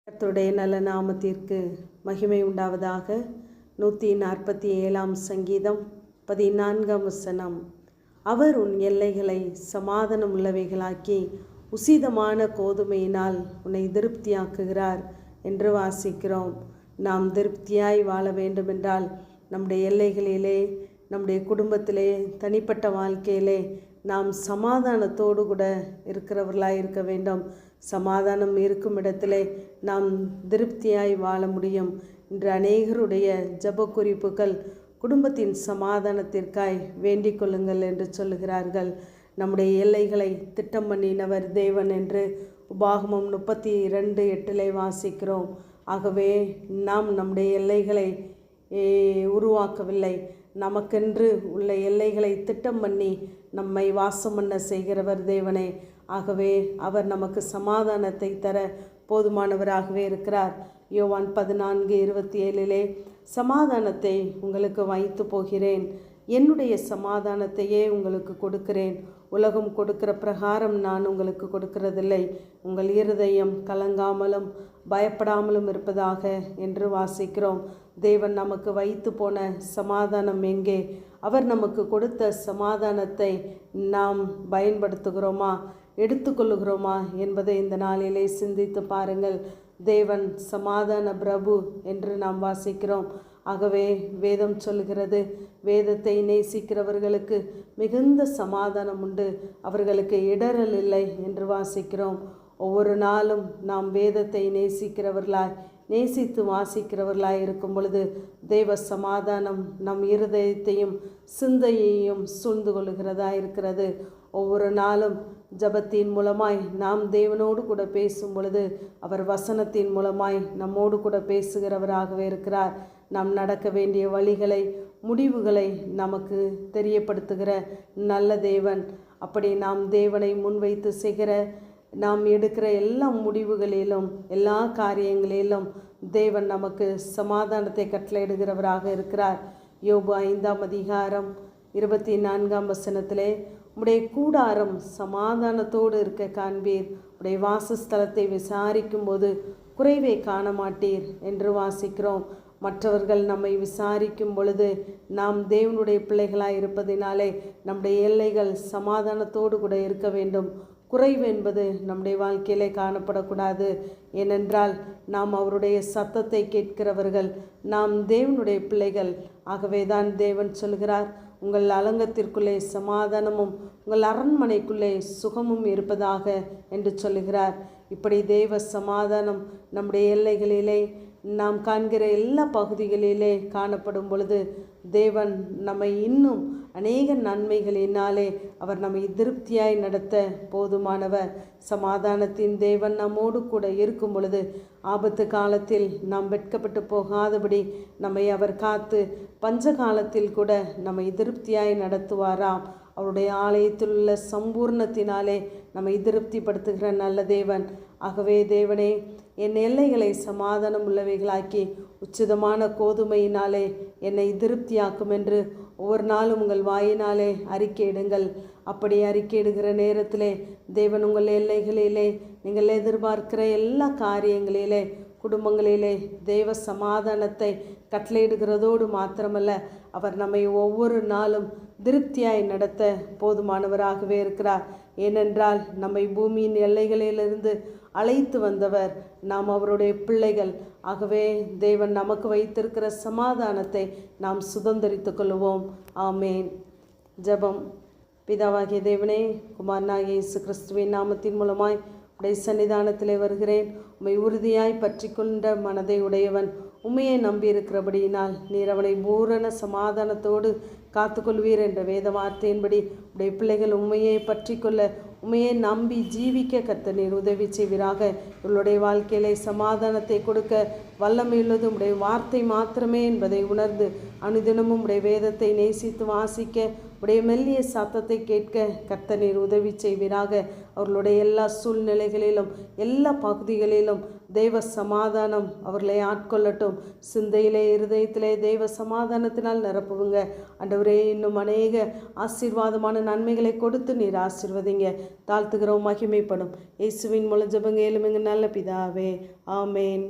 கர்த்தருடைய நல்ல நாமத்திற்கு மகிமை உண்டாவதாக. 147 சங்கீதம் 14 அவர் உன் எல்லைகளை சமாதானம் உள்ளவைகளாக்கி உசிதமான கோதுமையினால் உன்னை திருப்தியாக்குகிறார் என்று வாசிக்கிறோம். நாம் திருப்தியாய் வாழ வேண்டுமென்றால் நம்முடைய எல்லைகளிலே, நம்முடைய குடும்பத்திலே, தனிப்பட்ட வாழ்க்கையிலே நாம் சமாதானத்தோடு கூட இருக்கிறவர்களாய் இருக்க வேண்டும். சமாதானம் இருக்கும் இடத்திலே நாம் திருப்தியாய் வாழ முடியும். இன்று அநேகருடைய ஜெப குறிப்புகள் குடும்பத்தின் சமாதானத்திற்காய் வேண்டிக் கொள்ளுங்கள் என்று சொல்லுகிறார்கள். நம்முடைய எல்லைகளை திட்டம் பண்ணினவர் தேவன் என்று உபாகமம் 32:8 வாசிக்கிறோம். ஆகவே நாம் நம்முடைய எல்லைகளை உருவாக்கவில்லை. நமக்கென்று உள்ள எல்லைகளை திட்டம் பண்ணி நம்மை வாசம் பண்ண செய்கிறவர் தேவனே. ஆகவே அவர் நமக்கு சமாதானத்தை தர போதுமானவராகவே இருக்கிறார். யோவான் 14:27 சமாதானத்தை உங்களுக்கு வைத்து போகிறேன், என்னுடைய சமாதானத்தையே உங்களுக்கு கொடுக்கிறேன், உலகம் கொடுக்கிற பிரகாரம் நான் உங்களுக்கு கொடுக்கிறதில்லை, உங்கள் இருதயம் கலங்காமலும் பயப்படாமலும் இருப்பதாக என்று வாசிக்கிறோம். தேவன் நமக்கு வைத்து போன சமாதானம் எங்கே? அவர் நமக்கு கொடுத்த சமாதானத்தை நாம் பயன்படுத்துகிறோமா, எடுத்துக்கொள்ளுகிறோமா என்பதை இந்த நாளிலே சிந்தித்து பாருங்கள். தேவன் சமாதான பிரபு என்று நாம் வாசிக்கிறோம். ஆகவே வேதம் சொல்கிறது, வேதத்தை நேசிக்கிறவர்களுக்கு மிகுந்த சமாதானம் உண்டு, அவர்களுக்கு இடரல் இல்லை என்று வாசிக்கிறோம். ஒவ்வொரு நாளும் நாம் வேதத்தை நேசித்து வாசிக்கிறவர்களாய் இருக்கும் பொழுது தேவ சமாதானம் நம் இருதயத்தையும் சிந்தையையும் சூழ்ந்து கொள்கிறதா இருக்கிறது. ஒவ்வொரு நாளும் ஜபத்தின் மூலமாய் நாம் தேவனோடு கூட பேசும் பொழுது அவர் வசனத்தின் மூலமாய் நம்மோடு கூட பேசுகிறவராகவே இருக்கிறார். நாம் நடக்க வேண்டிய வழிகளை, முடிவுகளை நமக்கு தெரியப்படுத்துகிற நல்ல தேவன். அப்படி நாம் தேவனை முன்வைத்து செய்கிற, நாம் எடுக்கிற எல்லா முடிவுகளிலும், எல்லா காரியங்களிலும் தேவன் நமக்கு சமாதானத்தை கட்டளையிடுகிறவராக இருக்கிறார். யோபு 5:24 உடைய கூடாரம் சமாதானத்தோடு இருக்க காண்பீர், உடைய வாசஸ்தலத்தை விசாரிக்கும் போது குறைவை காண மாட்டீர் என்று வாசிக்கிறோம். மற்றவர்கள் நம்மை விசாரிக்கும் பொழுது நாம் தேவனுடைய பிள்ளைகளாய் இருப்பதினாலே நம்முடைய எல்லைகள் சமாதானத்தோடு கூட இருக்க வேண்டும். குறைவு என்பது நம்முடைய வாழ்க்கையிலே காணப்படக்கூடாது. ஏனென்றால் நாம் அவருடைய சத்தத்தை கேட்கிறவர்கள், நாம் தேவனுடைய பிள்ளைகள். ஆகவே தான் தேவன் சொல்கிறார், உங்கள் அலங்கத்திற்குள்ளே சமாதானமும் உங்கள் அரண்மனைக்குள்ளே சுகமும் இருப்பதாக என்று சொல்லுகிறார். இப்படி தேவ சமாதானம் நம்முடைய எல்லைகளிலே, நாம் காண்கிற எல்லா பகுதிகளிலே காணப்படும் பொழுது தேவன் நம்மை இன்னும் அநேக நன்மைகளினாலே அவர் நம்மை திருப்தியாய் நடத்த போதுமானவர். சமாதானத்தின் தேவன் நம்மோடு கூட இருக்கும் பொழுது ஆபத்து காலத்தில் நாம் வெட்கப்பட்டு போகாதபடி நம்மை அவர் காத்து பஞ்ச காலத்தில் கூட நம்மை திருப்தியாய் நடத்துவாராம். அவருடைய ஆலயத்தில் உள்ள சம்பூர்ணத்தினாலே நம்மை திருப்திப்படுத்துகிற நல்ல தேவன். ஆகவே தேவனே, என் எல்லைகளை சமாதானம் உள்ளவைகளாக்கி உச்சிதமான கோதுமையினாலே என்னை திருப்தியாக்கும் என்று ஒவ்வொரு நாளும் உங்கள் வாயினாலே அறிக்கையிடுங்கள். அப்படி அறிக்கையிடுகிற நேரத்திலே தேவன் உங்கள் எல்லைகளிலே, நீங்கள் எதிர்பார்க்கிற எல்லா காரியங்களிலே, குடும்பங்களிலே தேவ சமாதானத்தை கட்டளையிடுகிறதோடு மாத்திரமல்ல, அவர் நம்மை ஒவ்வொரு நாளும் திருப்தியாய் நடத்த போதுமானவராகவே இருக்கிறார். ஏனென்றால் நம்மை பூமியின் எல்லைகளிலிருந்து அழைத்து வந்தவர், நாம் அவருடைய பிள்ளைகள். ஆகவே தேவன் நமக்கு வைத்திருக்கிற சமாதானத்தை நாம் சுதந்திரித்து கொள்வோம். ஆமேன். ஜெபம். பிதாவாகிய தேவனே, குமாரனாகிய இயேசு கிறிஸ்துவின் நாமத்தின் மூலமாய் உடைய சன்னிதானத்திலே வருகிறேன். உம்மை உறுதியாய் பற்றி கொண்ட மனதை உடையவன், உண்மையை நம்பியிருக்கிறபடியினால் நீர் அவனை பூரண சமாதானத்தோடு காத்துக்கொள்வீர் என்ற வேத வார்த்தையின்படி உடைய பிள்ளைகள் உண்மையை பற்றி கொள்ள, உண்மையை நம்பி ஜீவிக்க கர்த்தர் நீர் உதவி செய்வீராக. இவளுடைய வாழ்க்கையிலே சமாதானத்தை கொடுக்க வல்லமையுள்ளது உடைய வார்த்தை மாத்திரமே என்பதை உணர்ந்து அனுதினமும் உடைய வேதத்தை நேசித்து வாசிக்க, உடைய மெல்லிய சத்தத்தை கேட்க கர்த்தர் நீர் உதவி செய்வீராக. அவர்களுடைய எல்லா சூழ்நிலைகளிலும் எல்லா பகுதிகளிலும் தெய்வ சமாதானம் அவர்களை ஆட்கொள்ளட்டும். சிந்தையிலே இருதயத்திலே தெய்வ சமாதானத்தினால் நிரப்புவுங்க. ஆண்டவரே, இன்னும் அநேக ஆசீர்வாதமான நன்மைகளை கொடுத்து நீர் ஆசீர்வதிங்க. தாழ்த்துகிறோம், மகிமைப்படும். இயேசுவின் மூலம் ஜெபங்க, ஏழுமிங்க நல்ல பிதாவே, ஆமேன்.